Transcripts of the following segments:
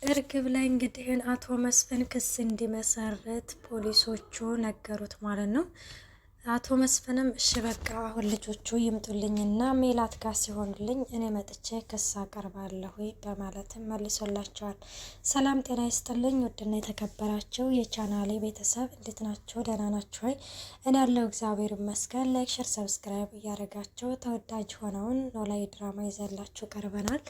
እርግብ ላይ እንግዲህ አቶ መስፍን ክስ እንዲመሰርት ፖሊሶቹ ነገሩት ማለት ነው። አቶ መስፍንም እሺ በቃ አሁን ልጆቹ ይምጡልኝና ሜላት ጋር ሲሆንልኝ እኔ መጥቼ ክስ አቀርባለሁ በማለትም መልሶላቸዋል። ሰላም ጤና ይስጥልኝ ውድና የተከበራችሁ የቻናሌ ቤተሰብ እንዴት ናችሁ? ደህና ናችሁ ወይ? እኔ ያለው እግዚአብሔር ይመስገን። ላይክ፣ ሼር፣ ሰብስክራይብ እያደረጋችሁ ተወዳጅ ሆነውን ኖላዊ ድራማ ይዘላችሁ ቀርበናል።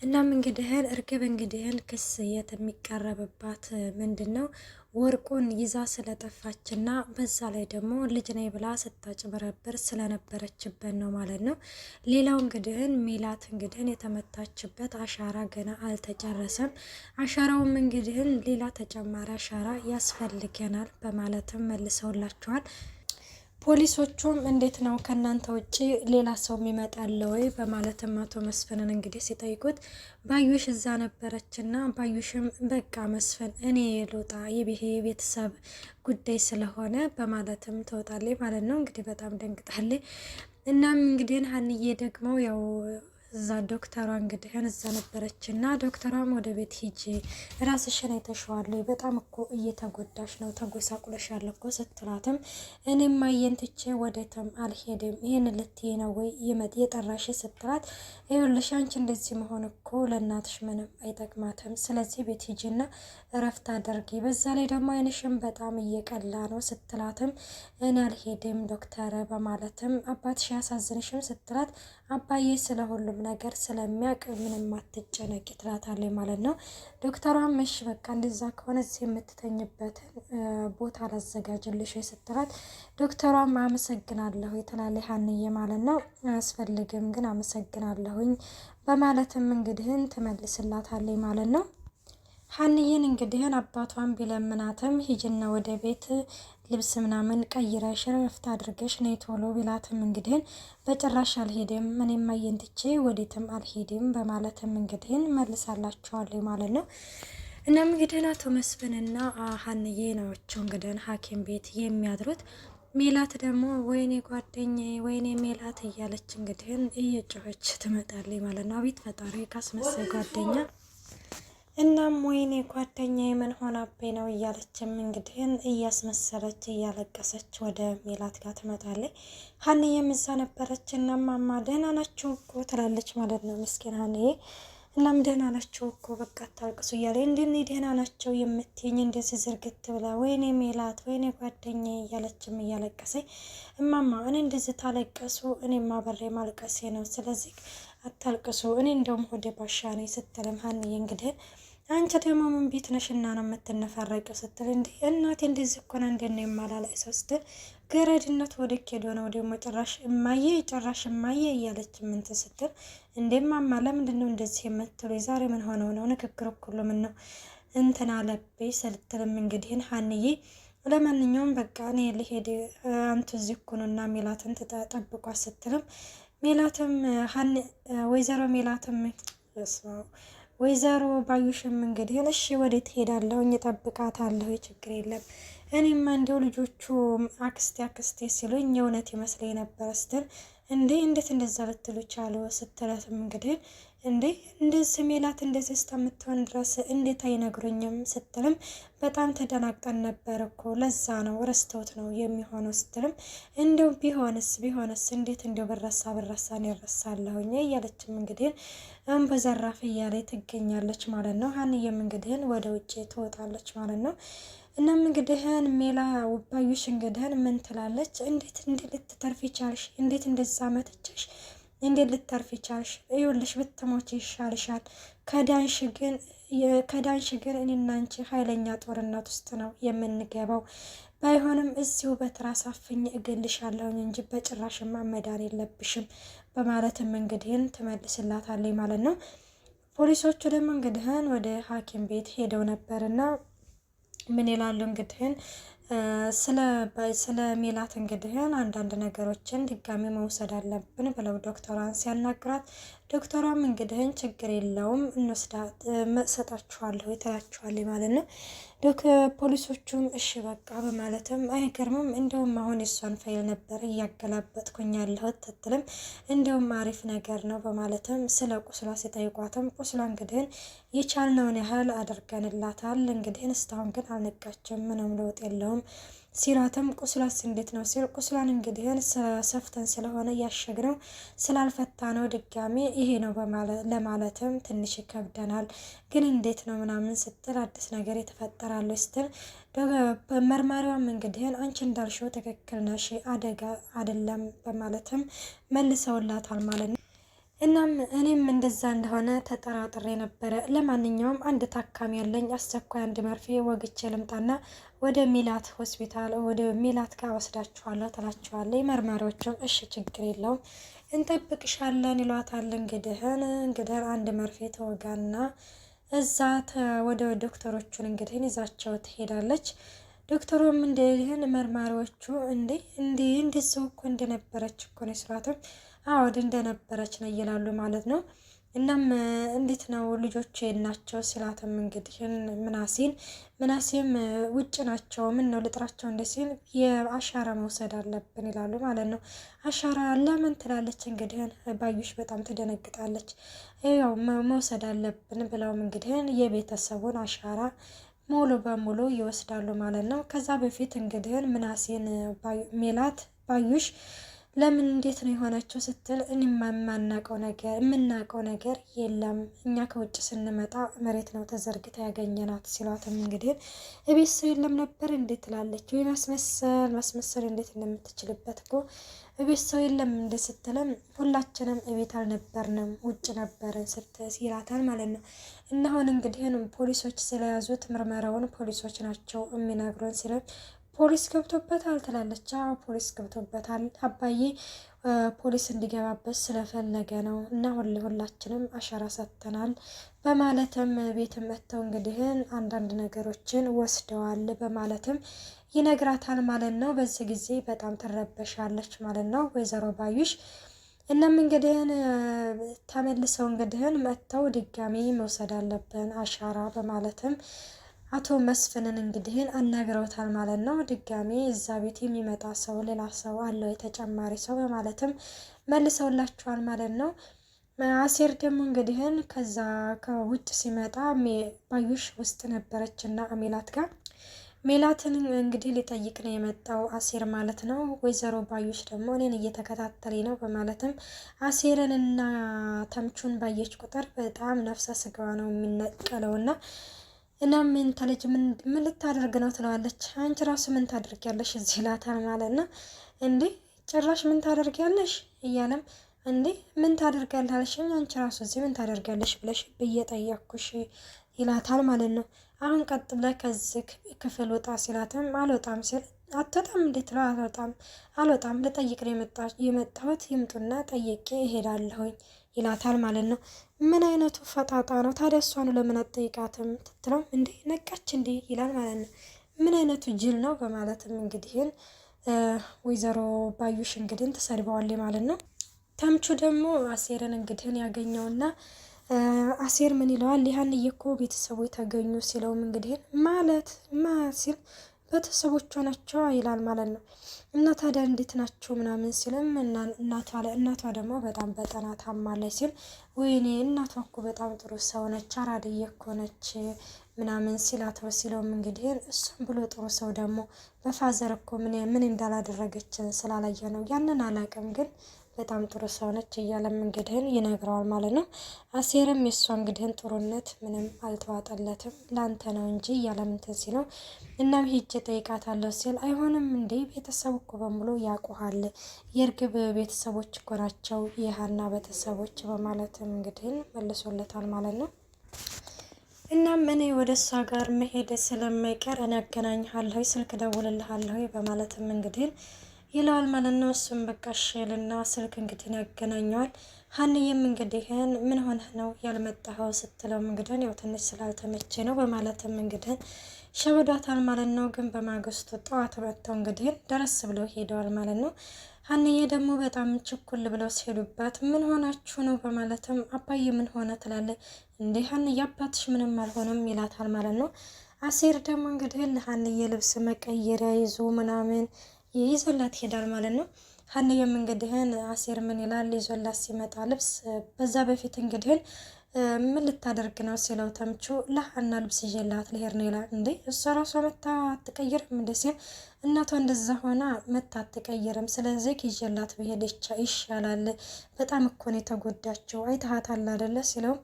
እናም እንግዲህን እርግብ እንግዲህን ክስ የሚቀርብባት ምንድነው ወርቁን ይዛ ስለጠፋችና በዛ ላይ ደግሞ ልጅ ነኝ ብላ ስታጭበረብር ስለነበረችበት ነው ማለት ነው። ሌላው እንግዲህን ሜላት እንግዲህን የተመታችበት አሻራ ገና አልተጨረሰም። አሻራውም እንግዲህን ሌላ ተጨማሪ አሻራ ያስፈልገናል በማለትም መልሰውላቸዋል። ፖሊሶቹም እንዴት ነው ከናንተ ውጪ ሌላ ሰው የሚመጣለ ወይ በማለትም አቶ መስፍንን እንግዲህ ሲጠይቁት ባዩሽ እዛ ነበረችና ባዩሽም በቃ መስፍን እኔ ልውጣ የብሄ ቤተሰብ ጉዳይ ስለሆነ በማለትም ትወጣለች ማለት ነው። እንግዲህ በጣም ደንግጣለች። እናም እንግዲህ ሀንዬ ደግሞ ያው እዛ ዶክተሯ እንግዲህን እዛ ነበረችና ዶክተሯም ወደ ቤት ሂጂ ራስሽን አይተሽዋለሁ በጣም እኮ እየተጎዳሽ ነው ተጎሳቁለሻል እኮ ስትላትም እኔም ማየንትቼ ወደተም አልሄድም ይሄን ልትይ ነው ወይ ይመጥ የጠራሽ ስትላት ይኸውልሽ አንቺ እንደዚህ መሆን እኮ ለእናትሽ ምንም አይጠቅማትም ስለዚህ ቤት ሂጂና እረፍት አድርጊ በዛ ላይ ደግሞ አይንሽም በጣም እየቀላ ነው ስትላትም እኔ አልሄድም ዶክተር በማለትም አባትሽ ያሳዝንሽም ስትላት አባዬ ስለሁሉም ነገር ስለሚያውቅ ምንም አትጨነቂ ትላታለች ማለት ነው። ዶክተሯም እሺ በቃ እንደዛ ከሆነ እዚህ የምትተኝበትን ቦታ ላዘጋጅልሽ ስትላት ዶክተሯም አመሰግናለሁ ትላለች ሀንዬ ማለት ነው። አያስፈልግም ግን አመሰግናለሁኝ በማለትም እንግዲህን ትመልስላታለች ማለት ነው። ሀንዬን እንግዲህን አባቷን ቢለምናትም ሂጅና ወደ ቤት ልብስ ምናምን ቀይረሽ ረፍት አድርገሽ ነይ ቶሎ ቢላትም እንግዲህን በጭራሽ አልሄድም እኔም አየንትቼ ወዴትም አልሄድም በማለትም እንግዲህን መልሳላቸዋለሁ ማለት ነው። እናም እንግዲህን አቶ መስፍንና ሀንዬ ናቸው እንግዲህን ሐኪም ቤት የሚያድሩት። ሜላት ደግሞ ወይኔ ጓደኛዬ ወይኔ ሜላት እያለች እንግዲህን እየጮኸች ትመጣለች ማለት ነው። አቤት ፈጣሪ ካስመሰል ጓደኛ እናም ወይኔ ጓደኛዬ ምን ሆናብኝ ነው እያለችም እንግዲህን እያስመሰለች እያለቀሰች ወደ ሜላት ጋር ትመጣለች። ሀንዬም እዛ ነበረች። እናም ማማ ደህና ናችሁ እኮ ትላለች ማለት ነው ምስኪን ሀንዬ። እናም ደህና ናቸው እኮ በቃ አታልቅሱ እያለ እንድን ደህና ናቸው የምትይኝ እንደዚህ ዝርግት ብላ ወይኔ ሜላት ወይኔ ጓደኛዬ እያለችም እያለቀሰኝ እማማ እኔ እንደዚህ ታለቀሱ እኔማ በሬ ማልቀሴ ነው ስለዚህ አታልቅሱ እኔ እንደውም ሆዴ ባሻ ነኝ ስትልም ሀንዬ እንግዲህ አንቺ ደግሞ ምን ቤት ነሽና ነው የምትነፈረቀው ስትል እንዴ እናቴ እንደዚህ እኮ ነው እንዴ ነው የማላለቅሰው ስትል ገረድነት ወደ ኬዶ ነው ደግሞ ጭራሽ እማዬ እያለች ምን ስትል እንዴ ማማ ለምንድን ነው እንደዚህ የምትሉ ዛሬ ምን ሆነው ነው ንግግር ሁሉ ምን ነው እንትን አለብኝ ስትልም እንግዲህ ሀንዬ ለማንኛውም በቃ እኔ ልሄድ አንተ እዚህ እኮ ነውና ሜላትን ተጠብቋት ስትልም ሜላትም ወይዘሮ ሜላትም ወይዘሮ ባዩሽም እንግዲህ እሺ ወዴት ሄዳለሁ እጠብቃታለሁ ችግር የለም እኔማ እንደው ልጆቹ አክስቴ ሲሉኝ የእውነት ይመስለኝ ነበር ስትል እንዴ እንዴት እንደዛ ልትሉ ቻሉ ስትላትም እንግዲህ እንዴ እንደዚህ ሜላት እንደዚህ እስከምትሆን ድረስ እንዴት አይነግሩኝም ስትልም በጣም ተደናግጠን ነበር እኮ ለዛ ነው ረስተውት ነው የሚሆነው ስትልም እንደው ቢሆንስ እንዴት እንደው ብረሳን ይረሳለሁኝ እያለችም እንግዲህ በዘራፍ እያለች ትገኛለች ማለት ነው። ሀንዬም እንግዲህ ወደ ውጭ ትወጣለች ማለት ነው። እናም እንግዲህን ሜላ ባዩሽ እንግዲህን ምን ትላለች እንዴት ልትተርፊ ቻልሽ እንዴት እንደዛ መተቸሽ እንዴት ልትተርፊ ቻልሽ ይኸውልሽ ብትሞች ይሻልሻል ከዳንሽ ግን እኔና አንቺ ኃይለኛ ጦርነት ውስጥ ነው የምንገባው ባይሆንም እዚሁ በትራስ አፍኝ እገልሻለሁኝ እንጂ በጭራሽማ መዳን የለብሽም በማለትም እንግዲህን ትመልስላታለች ማለት ነው። ፖሊሶቹ ደግሞ እንግዲህን ወደ ሐኪም ቤት ሄደው ነበርና ምን ይላሉ እንግዲህን ስለ ሜላት እንግዲህ አንዳንድ ነገሮችን ድጋሚ መውሰድ አለብን ብለው ዶክተሯን ሲያናግራት ዶክተሯም እንግዲህ ችግር የለውም ሰጣችኋለሁ ትላችኋለች ማለት ነው። ፖሊሶቹም እሺ በቃ በማለትም አይገርምም እንደውም አሁን የሷን ፋይል ነበር እያገላበጥኩኝ ያለሁት ትትልም እንደውም አሪፍ ነገር ነው በማለትም ስለ ቁስሏ ሲጠይቋትም ቁስሏ እንግዲህ የቻልነውን ያህል አድርገንላታል እንግዲህ እስካሁን ግን አልነቃችም ምንም ለውጥ የለውም ሲላትም ቁስሏስ እንዴት ነው ሲል ቁስሏን እንግዲህ ሰፍተን ስለሆነ ያሸግነው ስላልፈታ ነው ድጋሚ ይሄ ነው ለማለትም ትንሽ ይከብደናል ግን እንዴት ነው ምናምን ስትል አዲስ ነገር የተፈጠራለ ስትል መርማሪዋም እንግዲህ አንቺ እንዳልሽው ትክክል ነሽ አደጋ አይደለም በማለትም መልሰውላታል ማለት ነው። እናም እኔም እንደዛ እንደሆነ ተጠራጥሬ ነበረ። ለማንኛውም አንድ ታካሚ ያለኝ አስቸኳይ አንድ መርፌ ወግቼ ልምጣና ወደ ሜላት ሆስፒታል ወደ ሜላት ጋር ወስዳችኋለሁ ትላችኋለች። መርማሪዎቹም እሺ ችግር የለውም እንጠብቅሻለን ይሏታል። እንግዲህ አንድ መርፌ ተወጋና እዛ ወደ ዶክተሮቹን እንግዲህ ይዛቸው ትሄዳለች። ዶክተሩም እንደዚህን መርማሪዎቹ እንደዚሁ እኮ እንደነበረች እኮ ነው ስራትም አወድ እንደነበረች ነው ይላሉ ማለት ነው። እናም እንዴት ነው ልጆቼ ናቸው ሲላትም እንግዲህ ምናሴም ውጭ ናቸው ምን ነው ልጥራቸው እንደ ሲል የአሻራ መውሰድ አለብን ይላሉ ማለት ነው። አሻራ ለምን ትላለች እንግዲህ ባዩሽ በጣም ትደነግጣለች። ያው መውሰድ አለብን ብለውም እንግዲህ የቤተሰቡን አሻራ ሙሉ በሙሉ ይወስዳሉ ማለት ነው። ከዛ በፊት እንግዲህ ምናሴን ሜላት ባዩሽ ለምን እንዴት ነው የሆነችው ስትል የምናውቀው ነገር የለም እኛ ከውጭ ስንመጣ መሬት ነው ተዘርግታ ያገኘናት ሲሏትም እንግዲህ እቤት ሰው የለም ነበር እንዴት ትላለች ወይ ማስመሰል እንዴት እንደምትችልበት እኮ እቤት ሰው የለም እንደ ስትልም ሁላችንም እቤት አልነበርንም ውጭ ነበርን ይላታል ማለት ነው። እና አሁን እንግዲህ ፖሊሶች ስለያዙት ምርመራውን ፖሊሶች ናቸው የሚነግሩን ሲለም ፖሊስ ገብቶበታል ትላለች። አዎ ፖሊስ ገብቶበታል አባዬ ፖሊስ እንዲገባበት ስለፈለገ ነው እና ሁላችንም አሻራ ሰጥተናል በማለትም ቤት መጥተው እንግዲህ አንዳንድ ነገሮችን ወስደዋል በማለትም ይነግራታል ማለት ነው። በዚህ ጊዜ በጣም ትረበሻለች ማለት ነው ወይዘሮ ባዩሽ። እናም እንግዲህ ተመልሰው እንግዲህ መጥተው ድጋሚ መውሰድ አለብን አሻራ በማለትም አቶ መስፍንን እንግዲህ አናግረውታል ማለት ነው። ድጋሚ እዛ ቤት የሚመጣ ሰው ሌላ ሰው አለው የተጨማሪ ሰው በማለትም መልሰውላቸዋል ማለት ነው። አሴር ደግሞ እንግዲህ ከዛ ከውጭ ሲመጣ ባዩሽ ውስጥ ነበረች እና ሜላት ጋር ሜላትን እንግዲህ ሊጠይቅ ነው የመጣው አሴር ማለት ነው። ወይዘሮ ባዩሽ ደግሞ እኔን እየተከታተለኝ ነው በማለትም አሴርንና ተምቹን ባየች ቁጥር በጣም ነፍሰ ስጋዋ ነው የሚነቀለውና እና ምን ታለች ምን ልታደርግ ነው ትለዋለች። አንቺ ራሱ ምን ታደርጊያለሽ እዚህ ይላታል ማለት ነው። እንዴ ጭራሽ ምን ታደርጊያለሽ እያለም እንዴ ምን ታደርጊያለሽ አልሽኝ አንቺ ራሱ እዚህ ምን ታደርጊያለሽ ብለሽ ብየጠየቅኩሽ ይላታል ማለት ነው። አሁን ቀጥ ብለህ ከዚህ ክፍል ወጣ ሲላትም አልወጣም ሲል አትወጣም እንዴት ነው አልወጣም ልጠይቅ ነው የመጣሁት ይምጡና ጠይቄ እሄዳለሁኝ ይላታል ማለት ነው። ምን አይነቱ ፈጣጣ ነው ታዲያ እሷኑ ለምን አትጠይቃትም ትትለው እንዴ ነቃች እንዴ ይላል ማለት ነው። ምን አይነቱ ጅል ነው በማለትም እንግዲህ ወይዘሮ ባዩሽ እንግዲህ ተሰድበዋለች ማለት ነው። ተምቹ ደግሞ አሴርን እንግዲህ ያገኘውና አሴር ምን ይለዋል ይሄን እኮ ቤተሰቡ ተገኙ ሲለውም እንግዲህ ማለት ሲል ቤተሰቦቿ ናቸው ይላል ማለት ነው። እና ታዲያ እንዴት ናቸው ምናምን ሲልም እናቷ ደግሞ በጣም በጠና ታማለች ሲል ወይኔ እናቷ እኮ በጣም ጥሩ ሰው ነች አራድዬ እኮ ነች ምናምን ሲላት ሲለውም እንግዲህ እሱም ብሎ ጥሩ ሰው ደግሞ በፋዘር እኮ ምን እንዳላደረገችን ስላላየ ነው ያንን አላውቅም ግን በጣም ጥሩ ሰው ነች እያለም እንግዲህ ይነግረዋል ማለት ነው። አሴርም የእሷ እንግዲህ ጥሩነት ምንም አልተዋጠለትም ላንተ ነው እንጂ እያለም እንትን ሲለው እናም ሄጄ ጠይቃታለሁ ሲል አይሆንም እንዴ ቤተሰብ እኮ በሙሉ ያውቁሃል የእርግብ ቤተሰቦች እኮ ናቸው የሀና ቤተሰቦች በማለትም እንግዲህ መልሶለታል ማለት ነው። እናም እኔ ወደ እሷ ጋር መሄድ ስለማይቀር እኔ አገናኝሃለሁ ስልክ ደውልልሃለሁ በማለትም እንግዲህ ይለዋል ማለት ነው። እሱም በቃ ሸልና ስልክ እንግዲህ ያገናኘዋል። ሀንዬም እንግዲህን ምን ሆነህ ነው ያልመጣኸው ስትለው እንግዲህን ያው ትንሽ ስላልተመቼ ነው በማለትም እንግዲህን ሸወዷታል ማለት ነው። ግን በማግስቱ ጠዋት መጥተው እንግዲህን ደረስ ብለው ሄደዋል ማለት ነው። ሀንዬ ደግሞ በጣም ችኩል ብለው ሲሄዱባት ምን ሆናችሁ ነው በማለትም አባዬ ምን ሆነ ትላለች። እንዴ ሀንዬ አባትሽ ምንም አልሆነም ይላታል ማለት ነው። አሴር ደግሞ እንግዲህ ለሀንዬ ልብስ መቀየሪያ ይዞ ምናምን ይዞላት ሄዳል ማለት ነው። ሀንዬም እንግዲህን አሴር ምን ይላል ይዞላት ሲመጣ ልብስ በዛ በፊት እንግዲህን ምን ልታደርግ ነው ሲለው ተምቹ ለሀና ልብስ ይዤላት ልሄድ ነው ይላል። እንዴ እሷ ራሷ መታ አትቀይርም እንደ ሲል እናቷ እንደዛ ሆና መታ አትቀይርም፣ ስለዚህ ይዤላት ብሄድ ይሻላል፣ በጣም እኮ ነው የተጎዳቸው አይተሃታል አይደለ ሲለው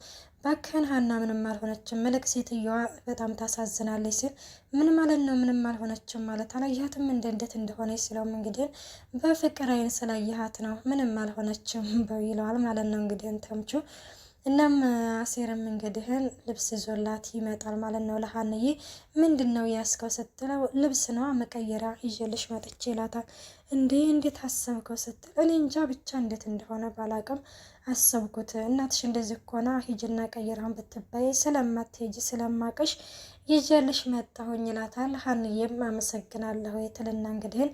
ባክህን ሀና ምንም አልሆነችም፣ መልክ ሴትዮዋ በጣም ታሳዝናለች ሲል ምን ማለት ነው ምንም አልሆነችም ማለት አላየሃትም እንዴት እንደሆነ ሲለውም እንግዲህ በፍቅር አይን ስላየሃት ነው ምንም አልሆነችም ይለዋል ማለት ነው እንግዲህ ተምቹ። እናም አሴርም እንግዲህን ልብስ ይዞላት ይመጣል ማለት ነው ለሀንዬ። ምንድን ነው ያስከው ስትለው ልብስ ነዋ መቀየሪያ ይዤልሽ መጥቼ ይላታል። እንዴት አሰብከው ስትል እኔ እንጃ ብቻ እንዴት እንደሆነ ባላቅም አሰብኩት፣ እናትሽ እንደዚህ ኮና ሂጅና ቀይራን ብትባይ ስለማትሄጂ ስለማቅሽ ይዤልሽ መጣሁኝ ይላታል። ሀንዬም አመሰግናለሁ ትልና እንግዲህን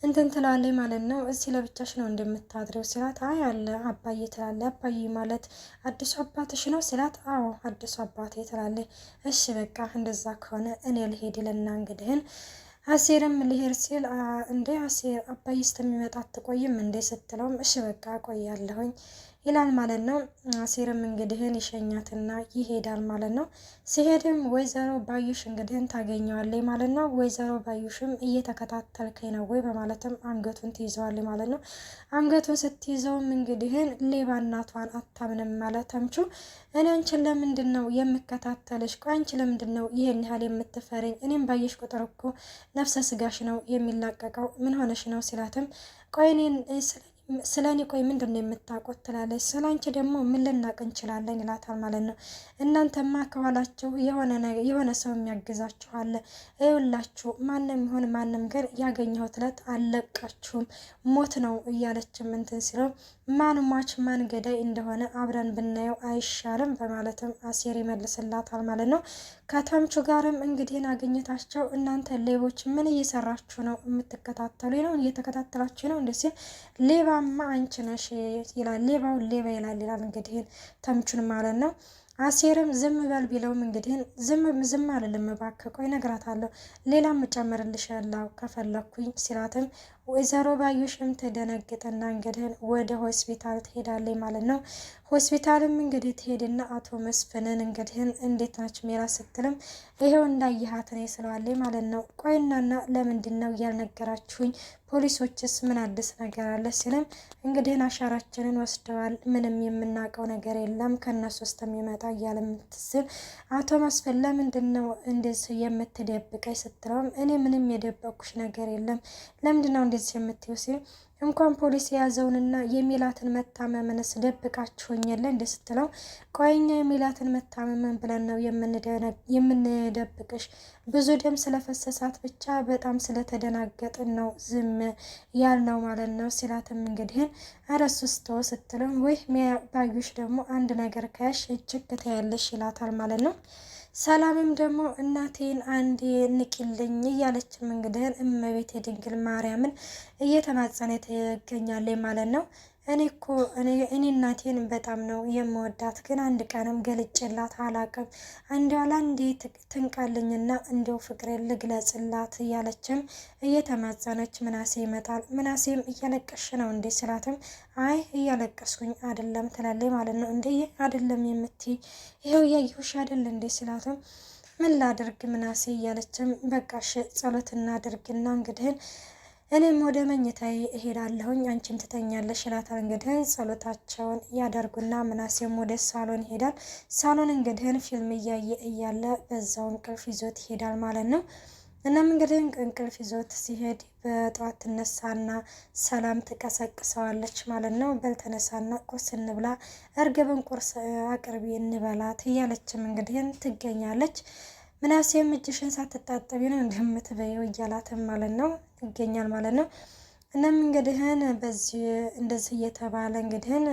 እንትን ትላለች ማለት ነው። እዚህ ለብቻሽ ነው እንደምታድረው ሲላት አይ አለ አባዬ ትላለች። አባዬ ማለት አዲሱ አባትሽ ነው ሲላት አዎ አዲሱ አባቴ ትላለች። እሺ በቃ እንደዛ ከሆነ እኔ ልሄድ ይልና እንግዲህን አሴርም ልሄድ ሲል እንዴ አሴር አባዬ እስከሚመጣ አትቆይም እንዴ ስትለውም እሺ በቃ ቆያለሁኝ ይላል ማለት ነው። አሴርም እንግዲህን ይሸኛትና ይሄዳል ማለት ነው። ሲሄድም ወይዘሮ ባዩሽ እንግዲህን ታገኘዋለች ማለት ነው። ወይዘሮ ባዩሽም እየተከታተልከኝ ነው ወይ በማለትም አንገቱን ትይዘዋለች ማለት ነው። አንገቱን ስትይዘውም እንግዲህን ሌባ እናቷን አታምንም ማለት ተምቹ እኔ አንቺን ለምንድን ነው የምከታተልሽ? ቆይ አንቺ ለምንድን ነው ይሄን ያህል የምትፈሪኝ? እኔም ባየሽ ቁጥር እኮ ነፍሰ ስጋሽ ነው የሚላቀቀው፣ ምን ሆነሽ ነው ሲላትም ቆይ እኔን ስለ እኔ ቆይ ምንድን ነው የምታውቁት ትላለች። ስለ አንቺ ደግሞ ምን ልናቅ እንችላለን ይላታል ማለት ነው። እናንተማ ከኋላችሁ የሆነ ሰው የሚያግዛችሁ አለ፣ ይኸውላችሁ ማንም ይሁን ማንም ግን ያገኘሁት ዕለት አልለቃችሁም፣ ሞት ነው እያለችም እንትን ሲለው ማን ሟች ማን ገዳይ እንደሆነ አብረን ብናየው አይሻልም በማለትም አሴር ይመልስላታል ማለት ነው። ከተምቹ ጋርም እንግዲህ አገኘታቸው እናንተ ሌቦች ምን እየሰራችሁ ነው? የምትከታተሉ ነው? እየተከታተላችሁ ነው? እንደዚህ ሌባማ አንቺ ነሽ ይላል። ሌባው ሌባ ይላል እንግዲህ ተምቹን ማለት ነው። አሴርም ዝም በል ቢለውም እንግዲህ ዝም አልልም እባክህ ቆይ እነግራታለሁ፣ ሌላም እጨምርልሻለሁ ከፈለኩኝ ሲላትም ወይዘሮ ባዩሽም ትደነግጥና እንግዲህ ወደ ሆስፒታል ትሄዳለች ማለት ነው። ሆስፒታልም እንግዲህ ትሄድና አቶ መስፍንን እንግዲህ እንዴት ናች ሜላ ስትልም ይሄው እንዳየሃት ነው ስለዋለች ማለት ነው። ቆይናና ለምንድን ነው ያልነገራችሁኝ? ፖሊሶችስ ምን አዲስ ነገር አለ ሲልም እንግዲህ አሻራችንን ወስደዋል፣ ምንም የምናውቀው ነገር የለም ከነሱ ውስጥ የሚመጣ እያለ ምትስል አቶ መስፍን ለምንድን ነው እንደዚህ የምትደብቀኝ ስትለውም እኔ ምንም የደበኩሽ ነገር የለም ለምንድን ነው እንደዚህ የምትይው ሲል እንኳን ፖሊስ የያዘውንና የሚላትን መታመምንስ ደብቃችሁኝ የለ እንደ ስትለው ቆይኛ የሚላትን መታመምን ብለን ነው የምንደብቅሽ፣ ብዙ ደም ስለፈሰሳት ብቻ በጣም ስለተደናገጥን ነው ዝም ያልነው ማለት ነው ሲላትም እንግዲህ አረሱስቶ ስትለው ወይ ባዩሽ ደግሞ አንድ ነገር ከያሽ እጅግ ትያለሽ ይላታል ማለት ነው። ሰላምም ደግሞ እናቴን አንዴ ንቂልኝ እያለችም እንግዲህ እመቤት የድንግል ማርያምን እየተማጸነ ትገኛለች ማለት ነው። እኔ እናቴን በጣም ነው የምወዳት፣ ግን አንድ ቀንም ገልጭላት አላቅም፣ አንዲያላ እንዴ ትንቃልኝና እንዲው ፍቅሬን ልግለጽላት እያለችም እየተማጸነች ምናሴ ይመጣል። ምናሴም እያለቀሽ ነው እንዴ ስላትም አይ እያለቀስኩኝ አይደለም ትላለች ማለት ነው። እንዴ አይደለም የምትይ ይሄው እያየሁሽ አይደል እንዴ ስላትም ምን ላድርግ ምናሴ እያለችም በቃሽ ጸሎት እናድርግና እንግዲህ እኔም ወደ መኝታዬ እሄዳለሁኝ አንቺም ትተኛለሽ ይላታል። እንግዲህ ጸሎታቸውን ያደርጉና ምናሴም ወደ ሳሎን ይሄዳል። ሳሎን እንግዲህ ፊልም እያየ እያለ በዛው እንቅልፍ ይዞት ይሄዳል ማለት ነው። እናም እንግዲህ እንቅልፍ ይዞት ሲሄድ በጠዋት ትነሳና ሰላም ትቀሰቅሰዋለች ማለት ነው። በልተነሳና ቁርስ እንብላ፣ እርግብን ቁርስ አቅርቢ እንበላት እያለችም እንግዲህ ትገኛለች። ምናሴም እጅሽን ሳትታጠቢ ነው እንደምትበየው እያላትም ማለት ነው ይገኛል ማለት ነው። እናም እንግዲህን በዚህ እንደዚህ እየተባለ እንግዲህን